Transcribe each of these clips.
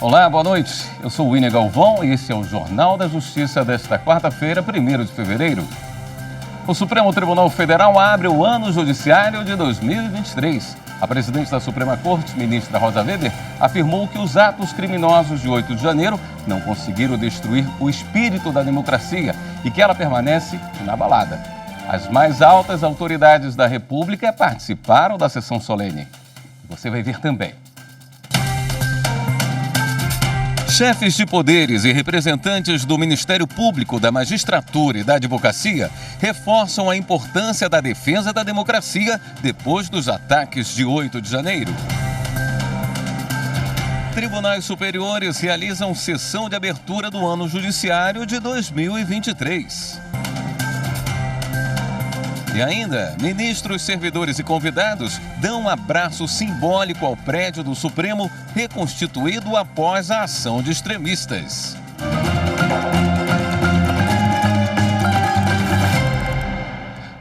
Olá, boa noite. Eu sou o William Galvão e esse é o Jornal da Justiça desta quarta-feira, 1º de fevereiro. O Supremo Tribunal Federal abre o ano judiciário de 2023. A presidente da Suprema Corte, ministra Rosa Weber, afirmou que os atos criminosos de 8 de janeiro não conseguiram destruir o espírito da democracia e que ela permanece inabalada. As mais altas autoridades da República participaram da sessão solene. Você vai ver também. Chefes de poderes e representantes do Ministério Público, da Magistratura e da Advocacia reforçam a importância da defesa da democracia depois dos ataques de 8 de janeiro. Tribunais superiores realizam sessão de abertura do ano judiciário de 2023. E ainda, ministros, servidores e convidados dão um abraço simbólico ao prédio do Supremo, reconstituído após a ação de extremistas.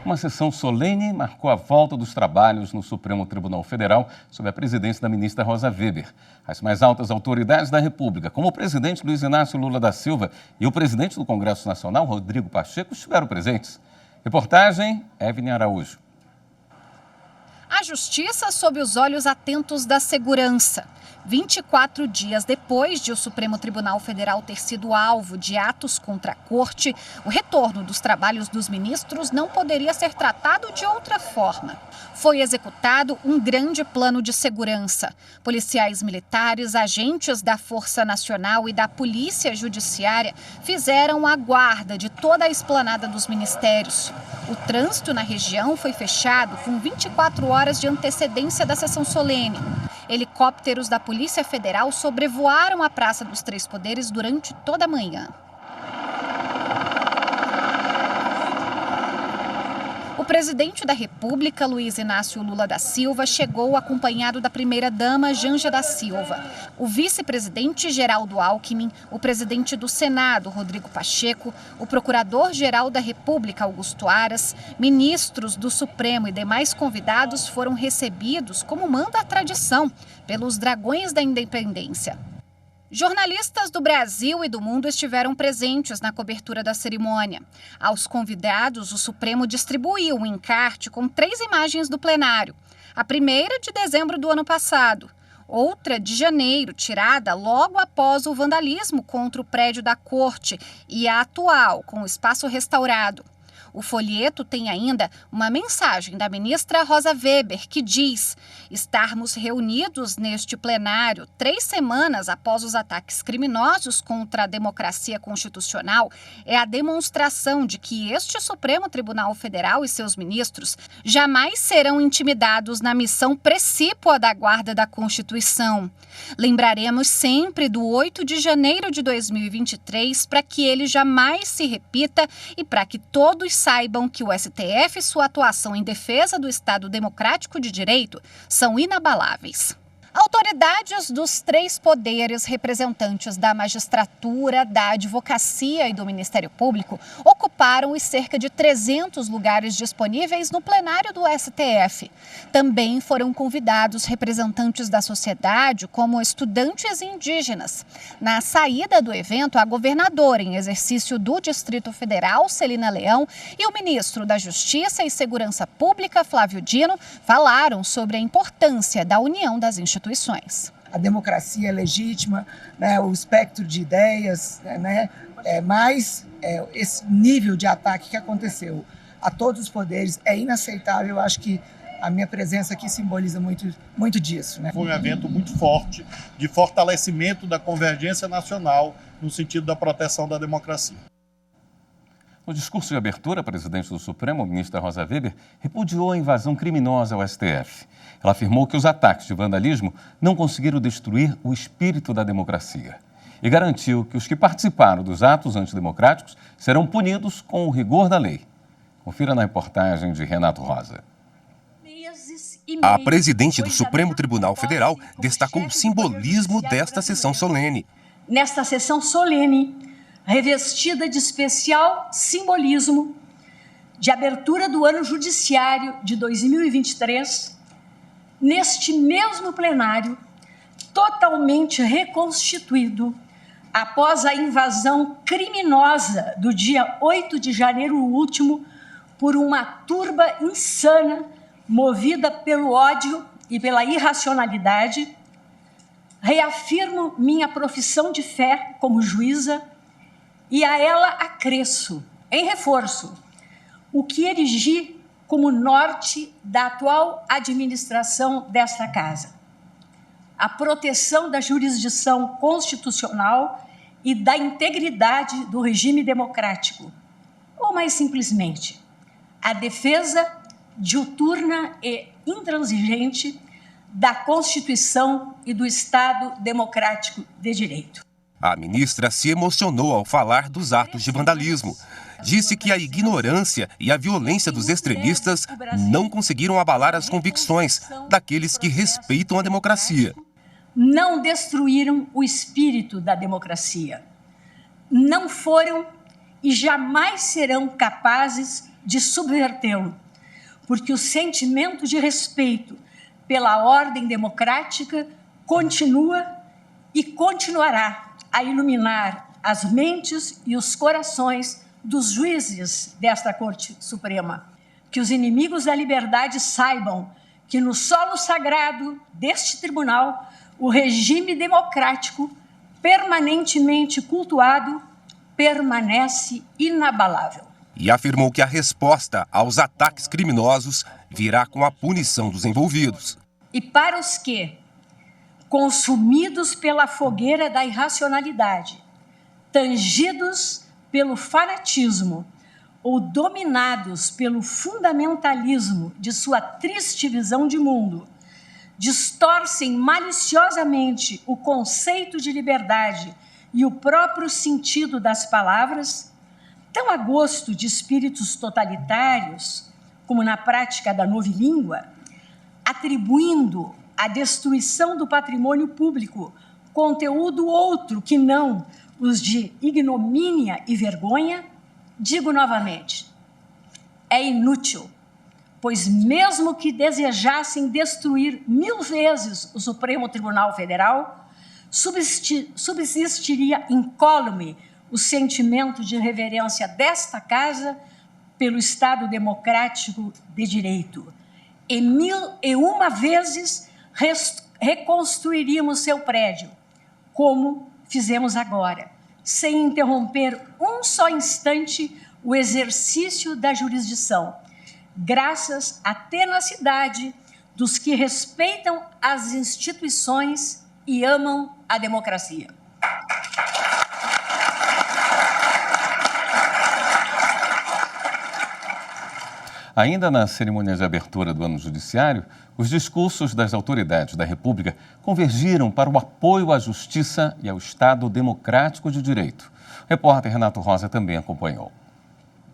Uma sessão solene marcou a volta dos trabalhos no Supremo Tribunal Federal sob a presidência da ministra Rosa Weber. As mais altas autoridades da República, como o presidente Luiz Inácio Lula da Silva e o presidente do Congresso Nacional, Rodrigo Pacheco, estiveram presentes. Reportagem, Evelyn Araújo. A justiça sob os olhos atentos da segurança. 24 dias depois de o Supremo Tribunal Federal ter sido alvo de atos contra a Corte, o retorno dos trabalhos dos ministros não poderia ser tratado de outra forma. Foi executado um grande plano de segurança. Policiais militares, agentes da Força Nacional e da Polícia Judiciária fizeram a guarda de toda a esplanada dos ministérios. O trânsito na região foi fechado com 24 horas de antecedência da sessão solene. Helicópteros da Polícia Federal sobrevoaram a Praça dos Três Poderes durante toda a manhã. O presidente da República, Luiz Inácio Lula da Silva, chegou acompanhado da primeira-dama, Janja da Silva. O vice-presidente, Geraldo Alckmin, o presidente do Senado, Rodrigo Pacheco, o procurador-geral da República, Augusto Aras, ministros do Supremo e demais convidados foram recebidos, como manda a tradição, pelos Dragões da Independência. Jornalistas do Brasil e do mundo estiveram presentes na cobertura da cerimônia. Aos convidados, o Supremo distribuiu um encarte com 3 imagens do plenário. A primeira de dezembro do ano passado, outra de janeiro, tirada logo após o vandalismo contra o prédio da Corte, e a atual, com o espaço restaurado. O folheto tem ainda uma mensagem da ministra Rosa Weber, que diz: estarmos reunidos neste plenário 3 semanas após os ataques criminosos contra a democracia constitucional é a demonstração de que este Supremo Tribunal Federal e seus ministros jamais serão intimidados na missão precípua da guarda da Constituição. Lembraremos sempre do 8 de janeiro de 2023 para que ele jamais se repita e para que todos saibam que o STF e sua atuação em defesa do Estado Democrático de Direito são inabaláveis. Autoridades dos 3 poderes, representantes da magistratura, da advocacia e do Ministério Público, ocuparam os cerca de 300 lugares disponíveis no plenário do STF. Também foram convidados representantes da sociedade, como estudantes e indígenas. Na saída do evento, a governadora em exercício do Distrito Federal, Celina Leão, e o ministro da Justiça e Segurança Pública, Flávio Dino, falaram sobre a importância da união das instituições. A democracia é legítima, né, o espectro de ideias, né, mas esse nível de ataque que aconteceu a todos os poderes é inaceitável. Eu acho que a minha presença aqui simboliza muito disso, né? Foi um evento muito forte de fortalecimento da convergência nacional no sentido da proteção da democracia. No discurso de abertura, a presidente do Supremo, a ministra Rosa Weber, repudiou a invasão criminosa ao STF. Ela afirmou que os ataques de vandalismo não conseguiram destruir o espírito da democracia e garantiu que os que participaram dos atos antidemocráticos serão punidos com o rigor da lei. Confira na reportagem de Renato Rosa. A presidente do Supremo Tribunal Federal destacou o simbolismo desta sessão solene. Nesta sessão solene, revestida de especial simbolismo de abertura do ano judiciário de 2023, neste mesmo plenário, totalmente reconstituído após a invasão criminosa do dia 8 de janeiro último por uma turba insana movida pelo ódio e pela irracionalidade, reafirmo minha profissão de fé como juíza e a ela acresço, em reforço, o que erigi como norte da atual administração desta Casa: a proteção da jurisdição constitucional e da integridade do regime democrático, ou mais simplesmente, a defesa diuturna e intransigente da Constituição e do Estado Democrático de Direito. A ministra se emocionou ao falar dos atos de vandalismo. Disse que a ignorância e a violência dos extremistas não conseguiram abalar as convicções daqueles que respeitam a democracia. Não destruíram o espírito da democracia. Não foram e jamais serão capazes de subvertê-lo, porque o sentimento de respeito pela ordem democrática continua e continuará a iluminar as mentes e os corações dos juízes desta Corte Suprema. Que os inimigos da liberdade saibam que no solo sagrado deste tribunal, o regime democrático, permanentemente cultuado, permanece inabalável. E afirmou que a resposta aos ataques criminosos virá com a punição dos envolvidos. E para os que, consumidos pela fogueira da irracionalidade, tangidos pelo fanatismo ou dominados pelo fundamentalismo de sua triste visão de mundo, distorcem maliciosamente o conceito de liberdade e o próprio sentido das palavras, tão a gosto de espíritos totalitários, como na prática da novilíngua, atribuindo à destruição do patrimônio público conteúdo outro que não os de ignomínia e vergonha, digo novamente, é inútil, pois mesmo que desejassem destruir 1000 vezes o Supremo Tribunal Federal, subsistiria incólume o sentimento de reverência desta Casa pelo Estado Democrático de Direito. E 1001 vezes reconstruiríamos seu prédio, como fizemos agora, sem interromper um só instante o exercício da jurisdição, graças à tenacidade dos que respeitam as instituições e amam a democracia. Ainda na cerimônia de abertura do ano judiciário, os discursos das autoridades da República convergiram para o apoio à justiça e ao Estado democrático de direito. O repórter Renato Rosa também acompanhou.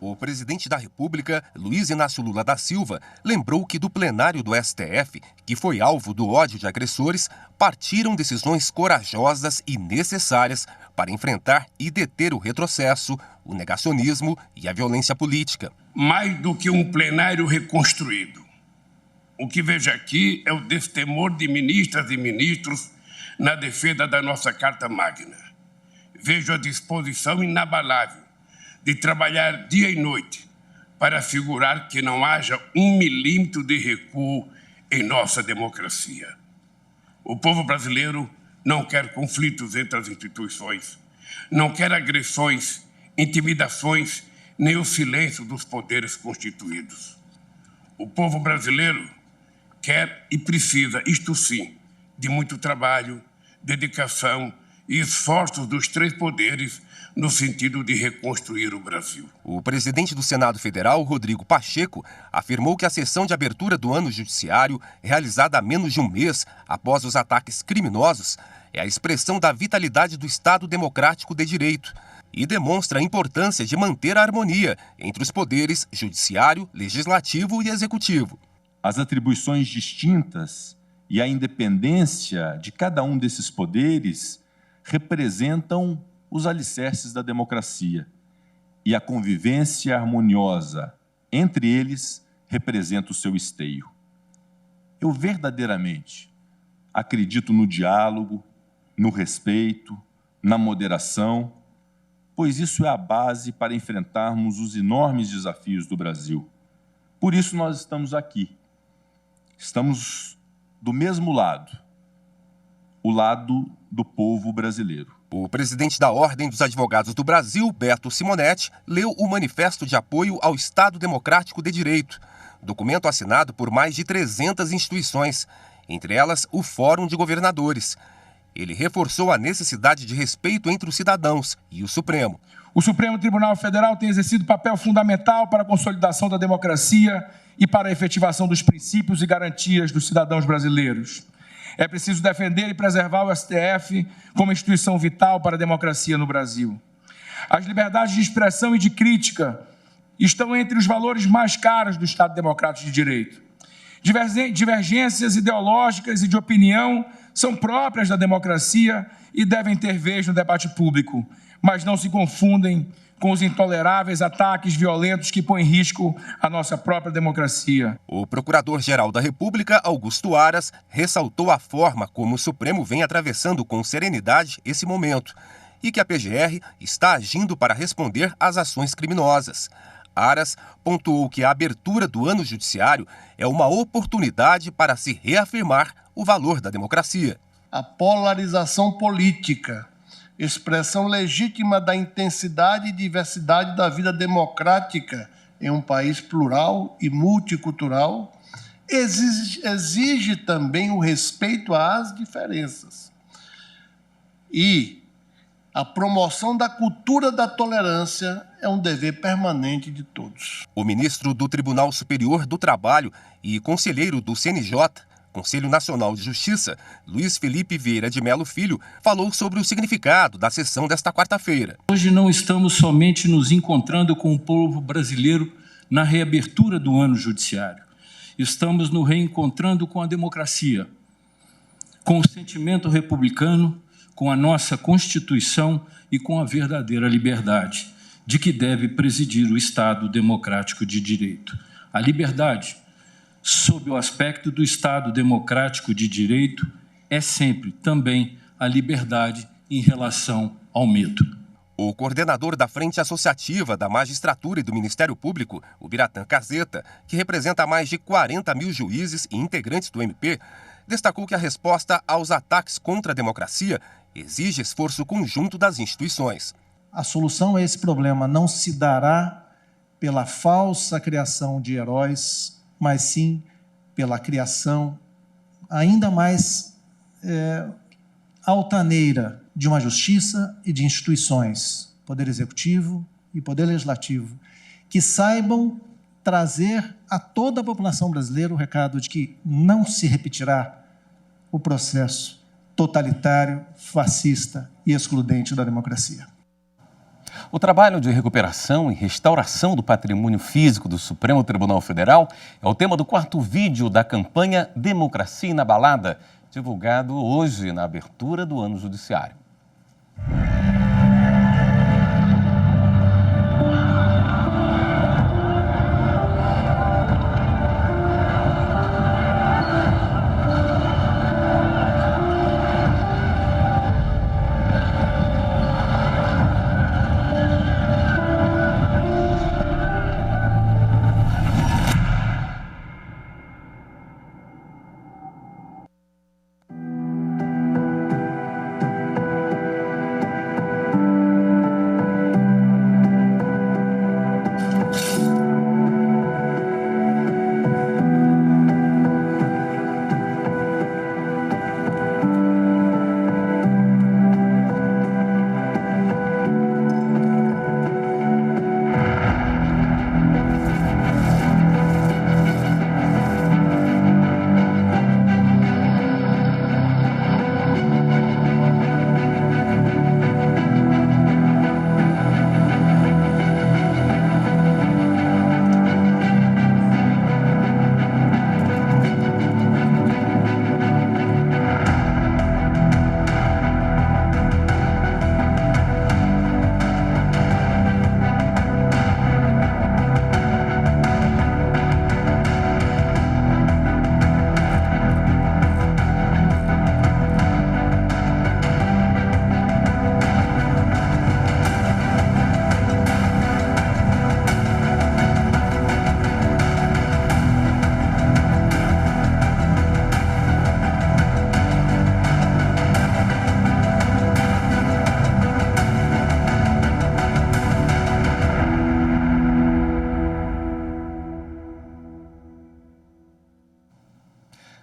O presidente da República, Luiz Inácio Lula da Silva, lembrou que do plenário do STF, que foi alvo do ódio de agressores, partiram decisões corajosas e necessárias para enfrentar e deter o retrocesso, o negacionismo e a violência política. Mais do que um plenário reconstruído, o que vejo aqui é o destemor de ministras e ministros na defesa da nossa Carta Magna. Vejo a disposição inabalável de trabalhar dia e noite para assegurar que não haja 1 milímetro de recuo em nossa democracia. O povo brasileiro não quer conflitos entre as instituições, não quer agressões, intimidações, nem o silêncio dos poderes constituídos. O povo brasileiro quer e precisa, isto sim, de muito trabalho, dedicação e esforços dos 3 poderes no sentido de reconstruir o Brasil. O presidente do Senado Federal, Rodrigo Pacheco, afirmou que a sessão de abertura do ano judiciário, realizada há menos de um mês após os ataques criminosos, é a expressão da vitalidade do Estado Democrático de Direito e demonstra a importância de manter a harmonia entre os poderes judiciário, legislativo e executivo. As atribuições distintas e a independência de cada um desses poderes representam os alicerces da democracia, e a convivência harmoniosa entre eles representa o seu esteio. Eu verdadeiramente acredito no diálogo, no respeito, na moderação, pois isso é a base para enfrentarmos os enormes desafios do Brasil. Por isso nós estamos aqui. Estamos do mesmo lado, o lado do povo brasileiro. O presidente da Ordem dos Advogados do Brasil, Beto Simonetti, leu o Manifesto de Apoio ao Estado Democrático de Direito, documento assinado por mais de 300 instituições, entre elas o Fórum de Governadores. Ele reforçou a necessidade de respeito entre os cidadãos e o Supremo. O Supremo Tribunal Federal tem exercido papel fundamental para a consolidação da democracia e para a efetivação dos princípios e garantias dos cidadãos brasileiros. É preciso defender e preservar o STF como instituição vital para a democracia no Brasil. As liberdades de expressão e de crítica estão entre os valores mais caros do Estado Democrático de Direito. Divergências ideológicas e de opinião são próprias da democracia e devem ter vez no debate público, mas não se confundem com os intoleráveis ataques violentos que põem em risco a nossa própria democracia. O Procurador-Geral da República, Augusto Aras, ressaltou a forma como o Supremo vem atravessando com serenidade esse momento e que a PGR está agindo para responder às ações criminosas. Aras pontuou que a abertura do ano judiciário é uma oportunidade para se reafirmar o valor da democracia. A polarização política, expressão legítima da intensidade e diversidade da vida democrática em um país plural e multicultural, exige também o respeito às diferenças e a promoção da cultura da tolerância é um dever permanente de todos. O ministro do Tribunal Superior do Trabalho e conselheiro do CNJ, Conselho Nacional de Justiça, Luiz Felipe Vieira de Mello Filho, falou sobre o significado da sessão desta quarta-feira. Hoje não estamos somente nos encontrando com o povo brasileiro na reabertura do ano judiciário. Estamos nos reencontrando com a democracia, com o sentimento republicano, com a nossa Constituição e com a verdadeira liberdade, de que deve presidir o Estado democrático de direito. A liberdade, sob o aspecto do Estado democrático de direito, é sempre também a liberdade em relação ao medo. O coordenador da Frente Associativa da Magistratura e do Ministério Público, o Biratã Caseta, que representa mais de 40 mil juízes e integrantes do MP, destacou que a resposta aos ataques contra a democracia exige esforço conjunto das instituições. A solução a esse problema não se dará pela falsa criação de heróis, mas sim pela criação ainda mais altaneira de uma justiça e de instituições, Poder Executivo e Poder Legislativo, que saibam trazer a toda a população brasileira o recado de que não se repetirá o processo totalitário, fascista e excludente da democracia. O trabalho de recuperação e restauração do patrimônio físico do Supremo Tribunal Federal é o tema do quarto vídeo da campanha Democracia Inabalada, divulgado hoje na abertura do ano judiciário.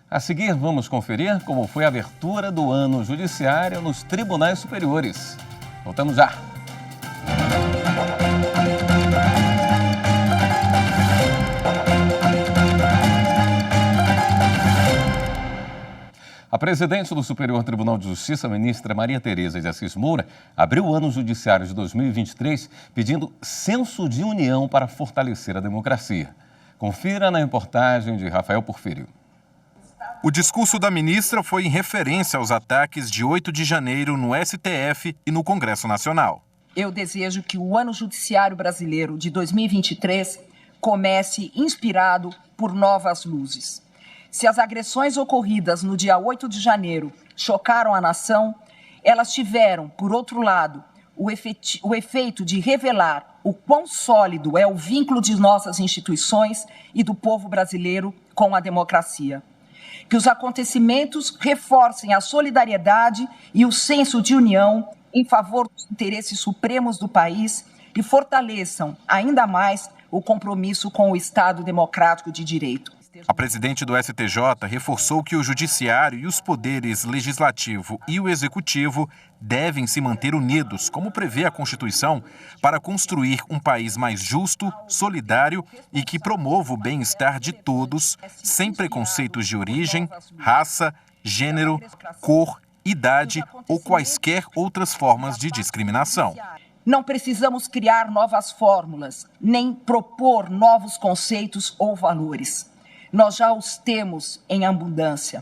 A seguir, vamos conferir como foi a abertura do ano judiciário nos tribunais superiores. Voltamos já. A presidente do Superior Tribunal de Justiça, a ministra Maria Tereza de Assis Moura, abriu o ano judiciário de 2023 pedindo senso de união para fortalecer a democracia. Confira na reportagem de Rafael Porfírio. O discurso da ministra foi em referência aos ataques de 8 de janeiro no STF e no Congresso Nacional. Eu desejo que o ano judiciário brasileiro de 2023 comece inspirado por novas luzes. Se as agressões ocorridas no dia 8 de janeiro chocaram a nação, elas tiveram, por outro lado, o efeito de revelar o quão sólido é o vínculo de nossas instituições e do povo brasileiro com a democracia. Que os acontecimentos reforcem a solidariedade e o senso de união em favor dos interesses supremos do país e fortaleçam ainda mais o compromisso com o Estado democrático de direito. A presidente do STJ reforçou que o Judiciário e os poderes Legislativo e o Executivo devem se manter unidos, como prevê a Constituição, para construir um país mais justo, solidário e que promova o bem-estar de todos, sem preconceitos de origem, raça, gênero, cor, idade ou quaisquer outras formas de discriminação. Não precisamos criar novas fórmulas, nem propor novos conceitos ou valores. Nós já os temos em abundância.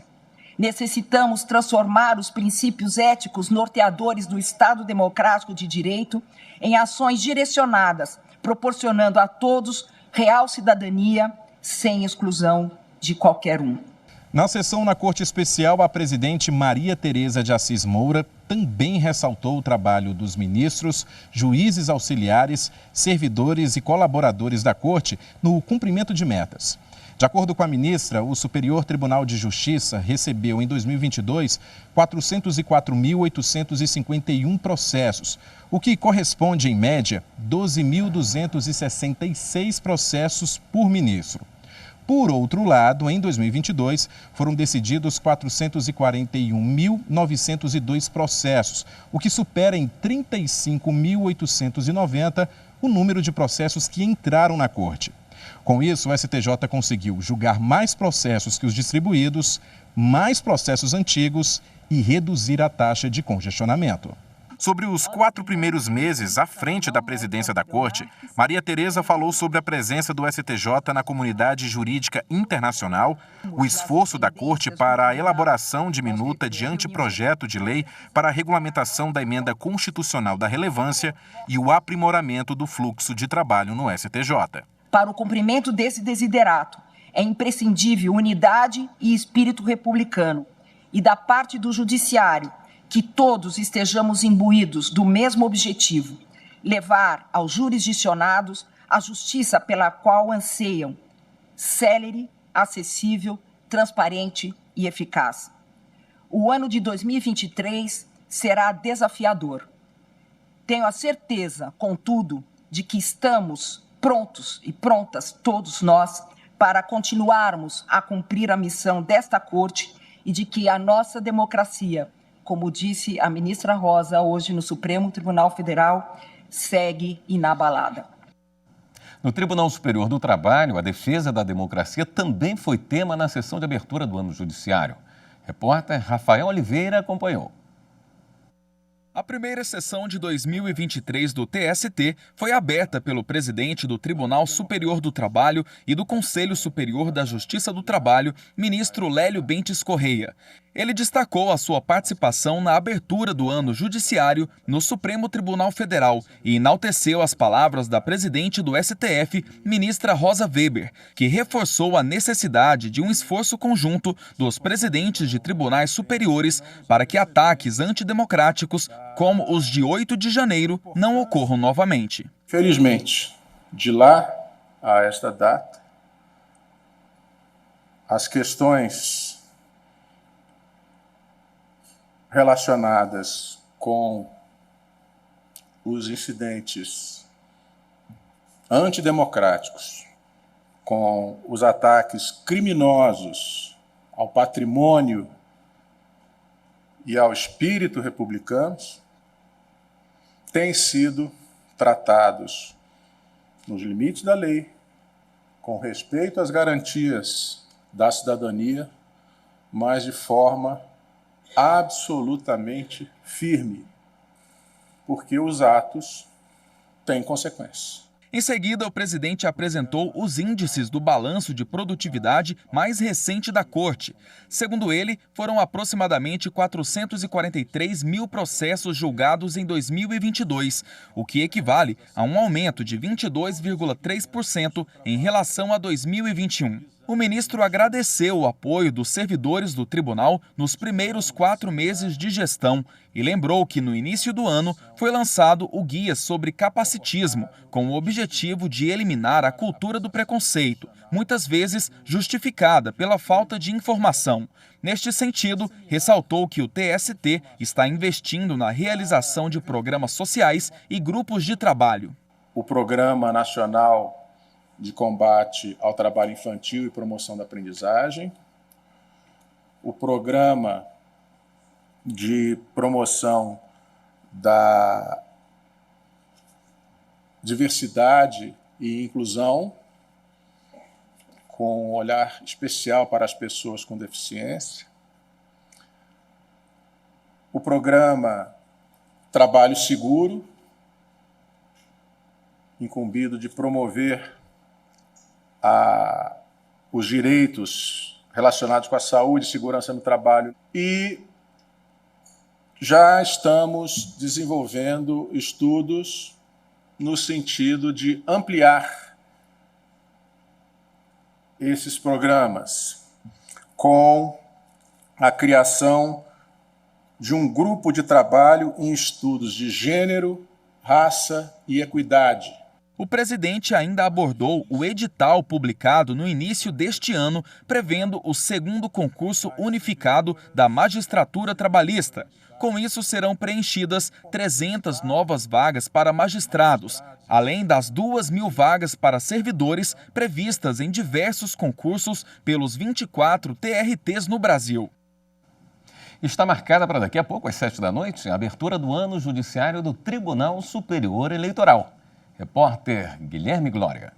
Necessitamos transformar os princípios éticos norteadores do Estado democrático de direito em ações direcionadas, proporcionando a todos real cidadania, sem exclusão de qualquer um. Na sessão na Corte Especial, a presidente Maria Tereza de Assis Moura também ressaltou o trabalho dos ministros, juízes auxiliares, servidores e colaboradores da Corte no cumprimento de metas. De acordo com a ministra, o Superior Tribunal de Justiça recebeu em 2022 404.851 processos, o que corresponde, em média, 12.266 processos por ministro. Por outro lado, em 2022, foram decididos 441.902 processos, o que supera em 35.890 o número de processos que entraram na Corte. Com isso, o STJ conseguiu julgar mais processos que os distribuídos, mais processos antigos e reduzir a taxa de congestionamento. Sobre os 4 primeiros meses à frente da presidência da Corte, Maria Tereza falou sobre a presença do STJ na comunidade jurídica internacional, o esforço da Corte para a elaboração de minuta de anteprojeto de lei para a regulamentação da emenda constitucional da relevância e o aprimoramento do fluxo de trabalho no STJ. Para o cumprimento desse desiderato, é imprescindível unidade e espírito republicano, e da parte do Judiciário, que todos estejamos imbuídos do mesmo objetivo, levar aos jurisdicionados a justiça pela qual anseiam, célere, acessível, transparente e eficaz. O ano de 2023 será desafiador. Tenho a certeza, contudo, de que estamos prontos e prontas, todos nós, para continuarmos a cumprir a missão desta Corte e de que a nossa democracia, como disse a ministra Rosa hoje no Supremo Tribunal Federal, segue inabalada. No Tribunal Superior do Trabalho, a defesa da democracia também foi tema na sessão de abertura do ano judiciário. Repórter Rafael Oliveira acompanhou. A primeira sessão de 2023 do TST foi aberta pelo presidente do Tribunal Superior do Trabalho e do Conselho Superior da Justiça do Trabalho, ministro Lélio Bentes Correia. Ele destacou a sua participação na abertura do ano judiciário no Supremo Tribunal Federal e enalteceu as palavras da presidente do STF, ministra Rosa Weber, que reforçou a necessidade de um esforço conjunto dos presidentes de tribunais superiores para que ataques antidemocráticos, como os de 8 de janeiro, não ocorram novamente. Felizmente, de lá a esta data, as questões relacionadas com os incidentes antidemocráticos, com os ataques criminosos ao patrimônio e ao espírito republicanos têm sido tratados nos limites da lei, com respeito às garantias da cidadania, mas de forma absolutamente firme, porque os atos têm consequências. Em seguida, o presidente apresentou os índices do balanço de produtividade mais recente da Corte. Segundo ele, foram aproximadamente 443 mil processos julgados em 2022, o que equivale a um aumento de 22,3% em relação a 2021. O ministro agradeceu o apoio dos servidores do tribunal nos primeiros 4 meses de gestão e lembrou que no início do ano foi lançado o Guia sobre Capacitismo, com o objetivo de eliminar a cultura do preconceito, muitas vezes justificada pela falta de informação. Neste sentido, ressaltou que o TST está investindo na realização de programas sociais e grupos de trabalho. O Programa Nacional de Combate ao Trabalho Infantil e Promoção da Aprendizagem, o Programa de Promoção da Diversidade e Inclusão, com um olhar especial para as pessoas com deficiência, o Programa Trabalho Seguro, incumbido de promover os direitos relacionados com a saúde e segurança no trabalho. E já estamos desenvolvendo estudos no sentido de ampliar esses programas com a criação de um grupo de trabalho em estudos de gênero, raça e equidade. O presidente ainda abordou o edital publicado no início deste ano, prevendo o segundo concurso unificado da magistratura trabalhista. Com isso, serão preenchidas 300 novas vagas para magistrados, além das 2.000 vagas para servidores previstas em diversos concursos pelos 24 TRTs no Brasil. Está marcada para daqui a pouco, às 7 da noite, a abertura do ano judiciário do Tribunal Superior Eleitoral. Repórter Guilherme Glória.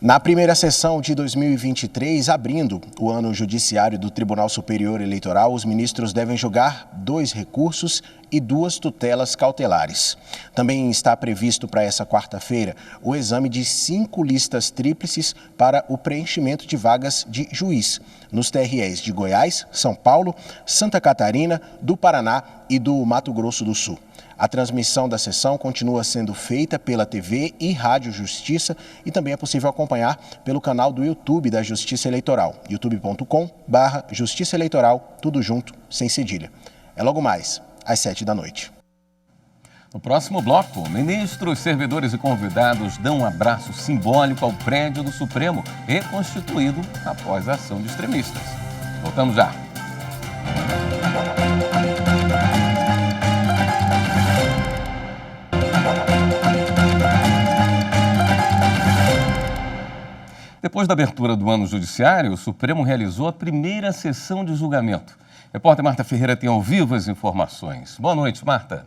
Na primeira sessão de 2023, abrindo o ano judiciário do Tribunal Superior Eleitoral, os ministros devem julgar 2 recursos e 2 tutelas cautelares. Também está previsto para essa quarta-feira o exame de 5 listas tríplices para o preenchimento de vagas de juiz nos TREs de Goiás, São Paulo, Santa Catarina, do Paraná e do Mato Grosso do Sul. A transmissão da sessão continua sendo feita pela TV e Rádio Justiça e também é possível acompanhar pelo canal do YouTube da Justiça Eleitoral, youtube.com/Justiça Eleitoral, tudo junto, sem cedilha. É logo mais, às 7 da noite. No próximo bloco, ministros, servidores e convidados dão um abraço simbólico ao prédio do Supremo, reconstituído após a ação de extremistas. Voltamos já. Depois da abertura do ano judiciário, o Supremo realizou a primeira sessão de julgamento. Repórter Marta Ferreira tem ao vivo as informações. Boa noite, Marta.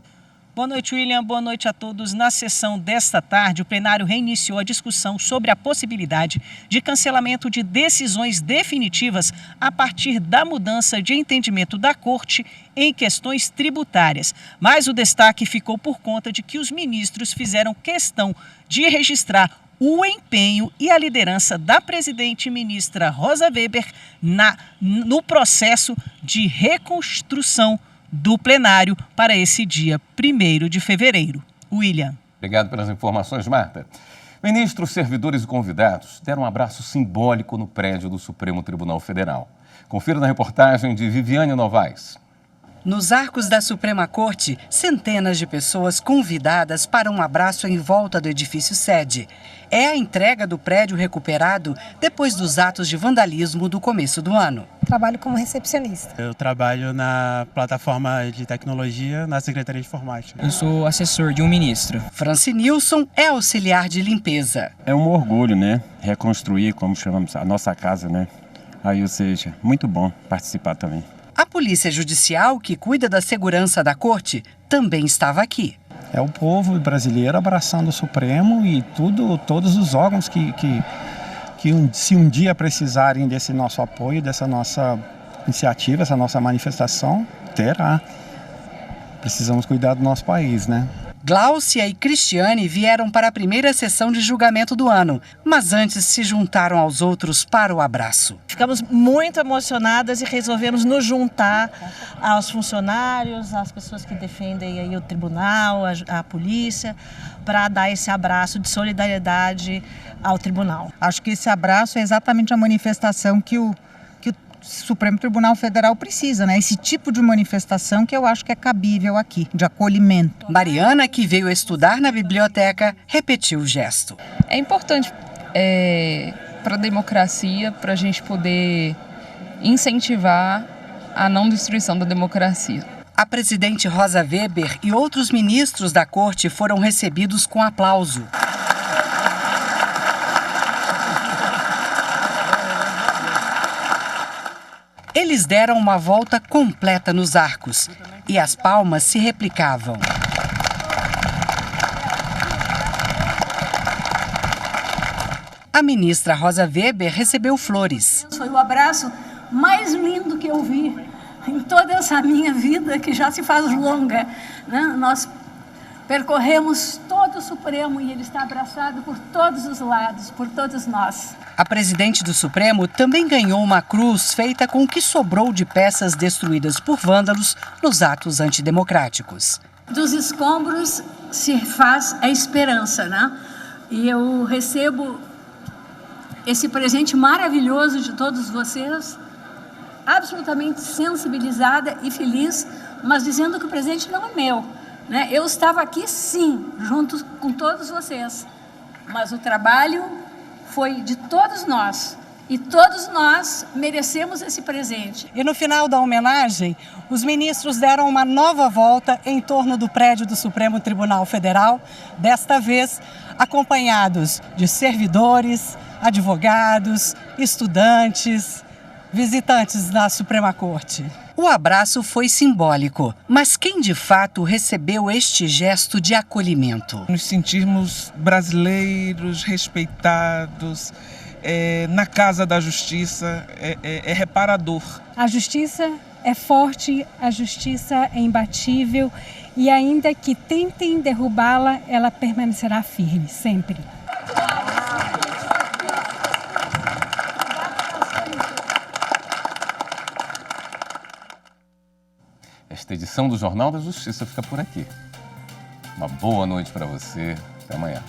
Boa noite, William. Boa noite a todos. Na sessão desta tarde, o plenário reiniciou a discussão sobre a possibilidade de cancelamento de decisões definitivas a partir da mudança de entendimento da Corte em questões tributárias. Mas o destaque ficou por conta de que os ministros fizeram questão de registrar o empenho e a liderança da presidente ministra Rosa Weber no processo de reconstrução do plenário para esse dia 1º de fevereiro. William. Obrigado pelas informações, Marta. Ministros, servidores e convidados deram um abraço simbólico no prédio do Supremo Tribunal Federal. Confira na reportagem de Viviane Novaes. Nos arcos da Suprema Corte, centenas de pessoas convidadas para um abraço em volta do edifício sede. É a entrega do prédio recuperado depois dos atos de vandalismo do começo do ano. Trabalho como recepcionista. Eu trabalho na plataforma de tecnologia na Secretaria de Informática. Eu sou assessor de um ministro. Francinilson é auxiliar de limpeza. É um orgulho, né? Reconstruir, como chamamos, a nossa casa, né? Aí, ou seja, muito bom participar também. A Polícia Judicial, que cuida da segurança da corte, também estava aqui. É o povo brasileiro abraçando o Supremo e todos os órgãos que se um dia precisarem desse nosso apoio, dessa nossa iniciativa, essa nossa manifestação, terá. Precisamos cuidar do nosso país, né? Gláucia e Cristiane vieram para a primeira sessão de julgamento do ano, mas antes se juntaram aos outros para o abraço. Ficamos muito emocionadas e resolvemos nos juntar aos funcionários, às pessoas que defendem aí o tribunal, a polícia, para dar esse abraço de solidariedade ao tribunal. Acho que esse abraço é exatamente a manifestação que o Supremo Tribunal Federal precisa, né? Esse tipo de manifestação que eu acho que é cabível aqui, de acolhimento. Mariana, que veio estudar na biblioteca, repetiu o gesto. É importante para a democracia, para a gente poder incentivar a não destruição da democracia. A presidente Rosa Weber e outros ministros da corte foram recebidos com aplauso. Eles deram uma volta completa nos arcos e as palmas se replicavam. A ministra Rosa Weber recebeu flores. Foi o abraço mais lindo que eu vi em toda essa minha vida, que já se faz longa, né? Nós percorremos todo o Supremo e ele está abraçado por todos os lados, por todos nós. A presidente do Supremo também ganhou uma cruz feita com o que sobrou de peças destruídas por vândalos nos atos antidemocráticos. Dos escombros se faz a esperança, né? E eu recebo esse presente maravilhoso de todos vocês, absolutamente sensibilizada e feliz, mas dizendo que o presente não é meu, né? Eu estava aqui, sim, junto com todos vocês, mas o trabalho foi de todos nós. E todos nós merecemos esse presente. E no final da homenagem, os ministros deram uma nova volta em torno do prédio do Supremo Tribunal Federal, desta vez acompanhados de servidores, advogados, estudantes, visitantes da Suprema Corte. O abraço foi simbólico, mas quem de fato recebeu este gesto de acolhimento? Nos sentirmos brasileiros, respeitados, na casa da justiça, é reparador. A justiça é forte, a justiça é imbatível e ainda que tentem derrubá-la, ela permanecerá firme, sempre. Esta edição do Jornal da Justiça fica por aqui. Uma boa noite para você. Até amanhã.